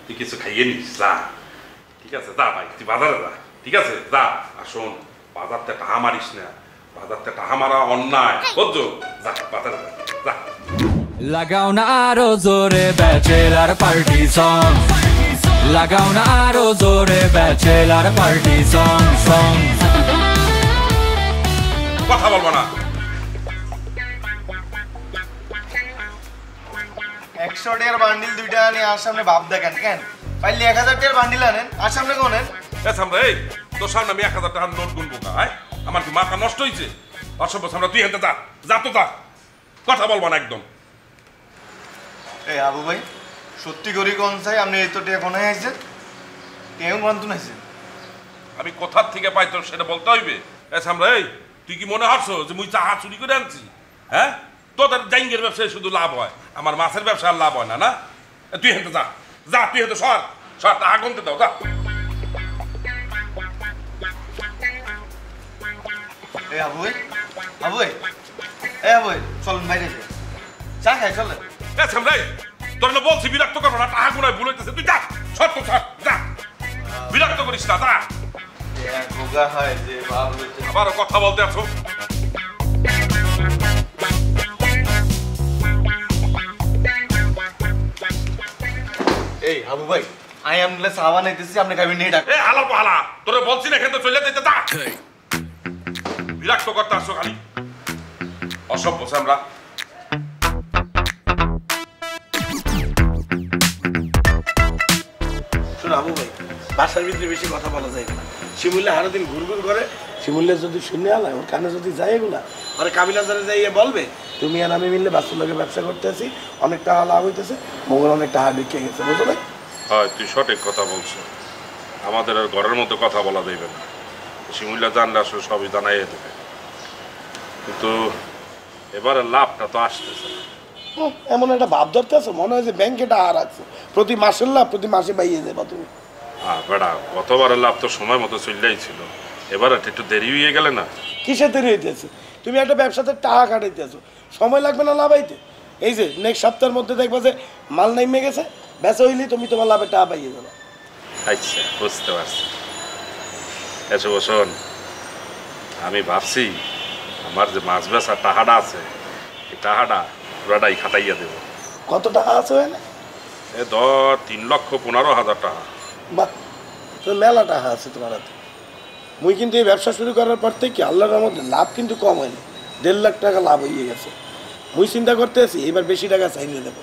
তুই কিছু খাইয়ে নিস যা ঠিক আছে যা ভাই তুই বাজারে যা ঠিক আছে যা আর শোন বাজারতে টাহা মারিস না বাজারতে টাহা মারা অন্যায় বুঝছো যা বাজারে যা লাগাও না আরো জোরে ব্যাচেলার পার্টি সং লাগাও না আরো জোরে ব্যাচেলার পার্টি সং সং কথা বলবো না 100 টাকার বান্ডিল দুইটা আনি আর সামনে ভাব দেখেন কেন পাইলে 1000 টাকার বান্ডিল আনেন আর সামনে কোনেন সামনে এই তোর সামনে আমি 1000 টাকার নোট গুনবো না আমার কি মাথা নষ্ট হয়েছে অসভ্য সামনে তুই হেঁটে যা যা তো যা কথা বলবো না একদম এই আবু ভাই সত্যি করি কোন চাই আপনি এই তো টাকা কোনায় আইছেন কেউ মানতো নাইছেন আমি কোথার থেকে পাই তোর সেটা বলতে হইবে সামনে এই তুই কি মনে হচ্ছ যে মুই চাহা চুরি করে আনছি হ্যাঁ তোদের জাইঙ্গের ব্যবসায় শুধু লাভ হয় আমার মাছের ব্যবসায় লাভ হয় না না তুই হেঁটে যা যা তুই হেঁটে সর সর টাকা গুনতে দাও যা এই আবু ভাই আবু ভাই এই আবু ভাই চলেন বাইরে চা খাই চলেন সামনে তোর না বলছি বিরক্ত করবো না টাকা গুনায় ভুল হইতেছে তুই যা সর তো সর যা বিরক্ত করিস না যা গোগা হয় যে বাবু আবারও কথা বলতে আছো এই আবু ভাই আই আমলে সাবা নাইতেছি আপনি খাবেন নি ডাক এ হালা পালা তোরে বলছি না এখানে চলে যেতে যা বিরক্ত করতে আসছো খালি অসভ্য আমরা শোনো আবু ভাই বাসার ভিতরে বেশি কথা বলা যায় না শিমুল্লা সারাদিন ঘুরঘুর করে শিমুল্লা যদি শুনে আলায় ওর কানে যদি যায় এগুলা আর কাবিলাজারে যাইয়ে বলবে তুমি আর আমি মিললে বাচ্চার লোকে ব্যবসা করতে আসি অনেক টাকা লাভ হইতেছে মোগল অনেক টাকা বিকে গেছে বুঝো ভাই হয় তুই সঠিক কথা বলছো আমাদের আর ঘরের মধ্যে কথা বলা যাইবে না শিমুল্লা জানলে আসলে সবই জানাই দেবে কিন্তু এবারে লাভটা তো আসতেছে না এমন একটা ভাব ধরতে আছো মনে হয় যে ব্যাংকে টাকা রাখছো প্রতি মাসের লাভ প্রতি মাসে পাইয়ে যাবা তুমি বেড়া গতবারের লাভ তো সময় মতো চললেই ছিল এবার একটু দেরি হয়ে গেলে না কিসে দেরি হইতেছে তুমি একটা ব্যবসাতে টাকা কাটাইতেছো সময় লাগবে না লাভ আইতে এই যে নেক্সট সপ্তাহের মধ্যে দেখবা যে মাল নাইমে গেছে বেচা হইলে তুমি তোমার লাভে টাকা পাইয়ে যাবে আচ্ছা বুঝতে পারছি এসো শোন আমি ভাবছি আমার যে মাছ বেচার টাকাটা আছে এই টাকাটা পুরাটাই খাটাইয়া দেবো কত টাকা আছে না এ ধর 3,15,000 টাকা বাহ তো মেলা টাকা আছে তোমার হাতে মুই কিন্তু এই ব্যবসা শুরু করার পর থেকে আল্লাহর মধ্যে লাভ কিন্তু কম হয়নি 1.5 লাখ টাকা লাভ হয়ে গেছে মুই চিন্তা করতে আছি এবার বেশি টাকা চাইলে দেবো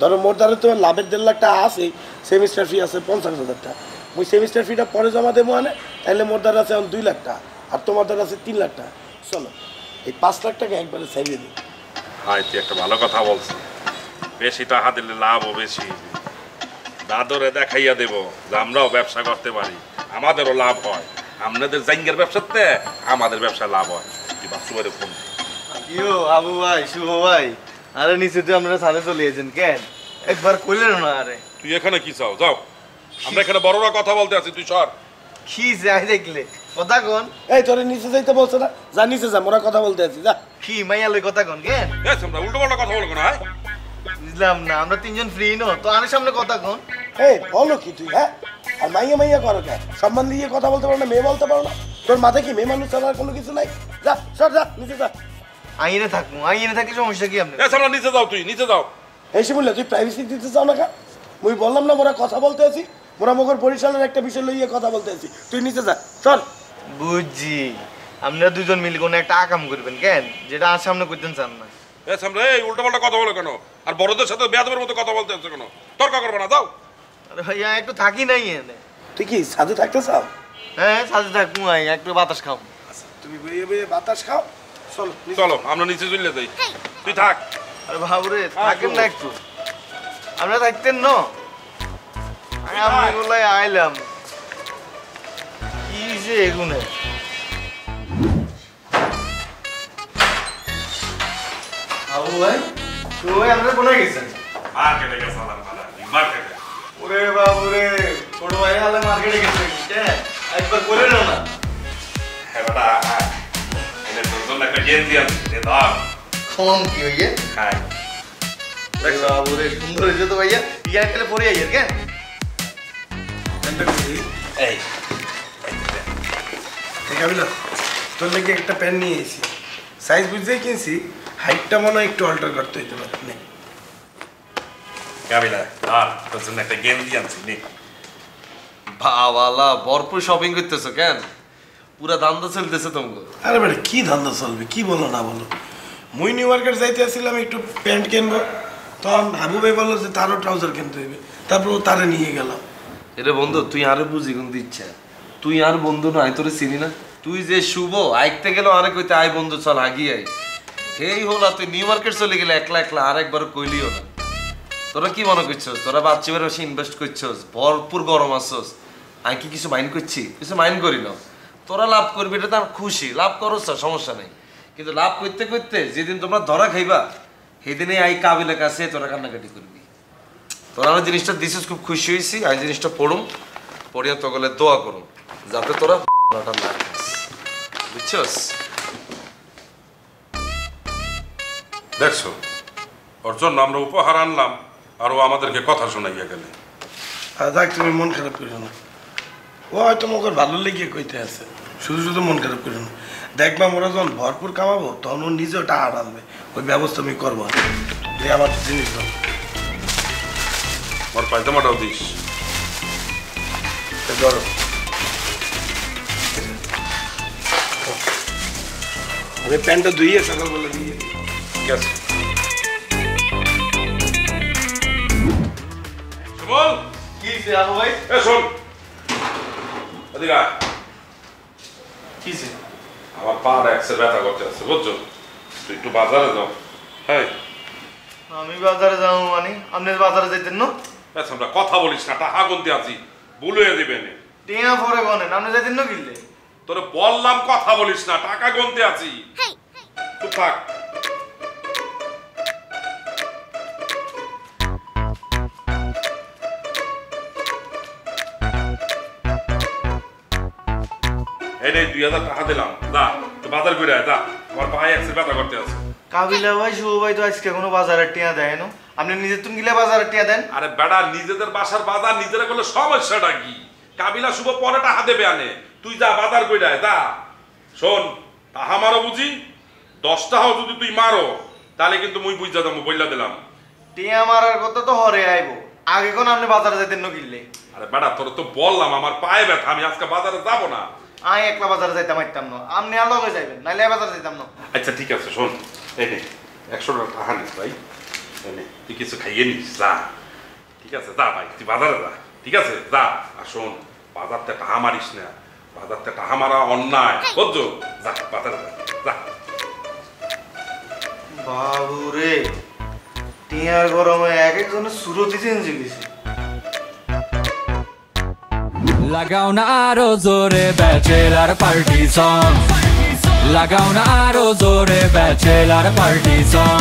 ধরো মোর দ্বারা তোমার লাভের 1.5 লাখ টাকা আছে সেমিস্টার ফি আছে 50,000 টাকা মুই সেমিস্টার ফিটা পরে জমা দেবো আনে তাহলে মোর দ্বারা আছে এখন 2 লাখ টাকা আর তোমার দ্বারা আছে 3 লাখ টাকা চলো এই 5 লাখ টাকা একবারে চাইলে দিই হ্যাঁ তুই একটা ভালো কথা বলছি বেশি টাকা দিলে লাভও বেশি দাদরে দেখাইয়া দেব যে আমরাও ব্যবসা করতে পারি আমাদেরও লাভ হয় আপনাদের জাইঙ্গের ব্যবসাতে আমাদের ব্যবসা লাভ হয় তুই বাসুবারে ফোন ইয়ো আবু ভাই শুভ ভাই আরে নিচে তো আপনারা সাথে চলে এসেছেন কেন একবার কইলেন না আরে তুই এখানে কি চাও যাও আমরা এখানে বড়রা কথা বলতে আছি তুই সর কি যাই দেখলে কথা কোন এই তোরে নিচে যাইতে বলছে না যা নিচে যা মোরা কথা বলতে আছি যা কি মাইয়া লই কথা কোন কেন আমরা উল্টো পাল্টা কথা বলবো না বুঝলাম না আমরা তিনজন ফ্রি নো তো আরে সামনে কথা কোন এই বলো কি তুই হ্যাঁ আর মাইয়া মাইয়া করো কে সম্মান দিয়ে কথা বলতে পারো না মেয়ে বলতে পারো না তোর মাথায় কি মেয়ে মানুষ চলার কোনো কিছু নাই যা সর যা নিচে যা আইনে থাকবো আইনে থাকলে সমস্যা কি আপনি আমরা নিচে যাও তুই নিচে যাও এসে বললে তুই প্রাইভেসি দিতে চাও না কা মুই বললাম না মোরা কথা বলতে আছি মোরা মগর বরিশালের একটা বিষয় লইয়ে কথা বলতে আছি তুই নিচে যা চল বুঝছি আপনারা দুজন মিলে কোনো একটা আকাম করবেন কেন যেটা আর সামনে করতেন চান না আমরা এই উল্টো পাল্টা কথা বলো কেন আর বড়দের সাথে বেয়াদবের মতো কথা বলতে আছো কেন তর্ক করবে না যাও আরে ভাইয়া একটু থাকি নাই এনে তুই কি সাথে থাকতে চাও হ্যাঁ সাথে থাকবো আই একটু বাতাস খাও তুমি বইয়ে বইয়ে বাতাস খাও চলো চলো আমরা নিচে চলে যাই তুই থাক আরে বাবুরে থাকেন না একটু আপনারা থাকতেন না আমি বলাই আইলাম কি যে এগুনে আবু ভাই তুই আমরা কোথায় গেছেন মার্কেটে গেছিলাম মার্কেটে ওরে বাবুরে ছোট ভাই হালে মার্কেটে গেছেন একবার করে নাও না হ্যাঁ বেটা এটা তোর জন্য একটা গেঞ্জি আছে দাম কম কি হইয়ে হ্যাঁ বাবুরে সুন্দর হয়েছে তো ভাইয়া ইয়া খেলে পরে আইয়ের কেন প্যান্টটা কই? এই কাবিলা তোর লেগে একটা প্যান্ট নিয়ে এসেছি, সাইজ বুঝতেই কিনছি, হাইটটা মনে হয় একটু অল্টার করতে হইতে পারে। নে। কাবিলা তোর জন্য একটা গেঞ্জি আনছি নে। বাবালা ভরপুর শপিং করতেছো কেন? পুরা দান্দা চলতেছে তোমাকে। আরে বেটা কি ধান্দা চলবে, কি বলো না বলো। মুই নিউ মার্কেট যাইতে আসছিলাম একটু প্যান্ট কিনবো, তখন হাবু ভাই বললো যে তারও ট্রাউজার কিনতে হইবে, তারপর ও তারে নিয়ে গেলাম। এটা বন্ধু তুই আরো বুঝি কোন ইচ্ছা, তুই আর বন্ধু না, তোরে চিনি না। তুই যে শুভ আইতে গেল আরে কইতে আই বন্ধু চল আগি আই, এই হলা তুই নিউ মার্কেট চলে গেলে একলা একলা আর একবার কইলিও না। তোরা কি মনে করছস তোরা বাচ্চা বের বেশি ইনভেস্ট করছস, ভরপুর গরম আসছস, আমি কি কিছু মাইন্ড করছি? কিছু মাইন্ড করি না। তোরা লাভ করবি এটা তো আমি খুশি, লাভ করছ সমস্যা নেই, কিন্তু লাভ করতে করতে যেদিন তোমরা ধরা খাইবা সেদিনে আই কাবিলের কাছে তোরা কান্নাকাটি করবি। তোরা আমার জিনিসটা দিছিস, খুব খুশি হয়েছি। আমি জিনিসটা পড়ুম, পড়িয়া তগলে দোয়া করুম যাতে তোরা না খাস, বুঝছস? দেখছো ওর জন্য আমরা উপহার আনলাম আর ও আমাদেরকে কথা শোনাইয়া গেলে। আর দেখ তুমি মন খারাপ করো না, ও হয়তো মোকে ভালো লেগে কইতে আছে, শুধু শুধু মন খারাপ করো না। দেখবা মোরা যখন ভরপুর কামাবো তখন ও নিজেও টাকা আনবে, ওই ব্যবস্থা আমি করবো। আমার জিনিস দাও, ওর পায়জামাটাও দিস। ধরো আমি প্যান্টটা ধুইয়ে সকালবেলা দিয়ে দিই। ঠিক আছে বল কি সে আবু ভাই? এ শোন এদিকে আয়। কি সে? আমার পার একসে ব্যথা করতে আছে বুঝছো, তুই একটু বাজারে যাও। হ্যাঁ আমি বাজারে যাবো মানে আপনি বাজারে যাইতেন না? আচ্ছা আমরা কথা বলিস না, টাকা গুনতে আছি, ভুল হয়ে দিবে না। টিয়া পরে গনেন আপনি যাইতেন না কিনলে? তোরে বললাম কথা বলিস না, টাকা গুনতে আছি, চুপ থাক। এই নে 2000 টাকা দিলাম, দা তুই বাজার করে আয়, দা আমার ভাই একসে ব্যথা করতে আছে। কাবিলা ভাই শুভ ভাই তো আজকে কোনো বাজারের টিয়া দেয় না, আপনি নিজের তুমি গিলে বাজারের টিয়া দেন। আরে বেড়া নিজেদের বাসার বাজার নিজেরা করলে সমস্যাটা কি? কাবিলা শুভ পরে টাকা দেবে আনে, তুই যা বাজার করে আয় যা। শোন তাহা মারো বুঝি, 10 টাকাও যদি তুই মারো তাহলে কিন্তু মুই বুঝা যাবো, বইলা দিলাম। টিয়া মারার কথা তো হরে আইবো, আগে কোন আপনি বাজারে যাইতেন না কিনলে? আরে বেড়া তোর তো বললাম আমার পায়ে ব্যথা, আমি আজকে বাজারে যাবো না। আমি একলা বাজারে যাইতাম পারতাম না, আপনি আর লগে যাইবেন নাইলে বাজারে যাইতাম না। আচ্ছা ঠিক আছে শোন, এই নে 100 টাকা নিস ভাই, এই নে তুই কিছু খাইয়ে নিস যা। ঠিক আছে যা ভাই, তুই বাজারে যা, ঠিক আছে যা। আর শোন বাজারতে টাকা মারিস না, বাজারতে টাকা মারা অন্যায় বুঝছো, যা বাজারে যা যা। বাবু রে, টিয়ার গরমে এক একজনের সুরতি চেঞ্জ হয়ে গেছে। লাগাও না আরো জোরে ব্যাচেলার পার্টি সং, লাগাও না আরো জোরে ব্যাচেলার পার্টি সং।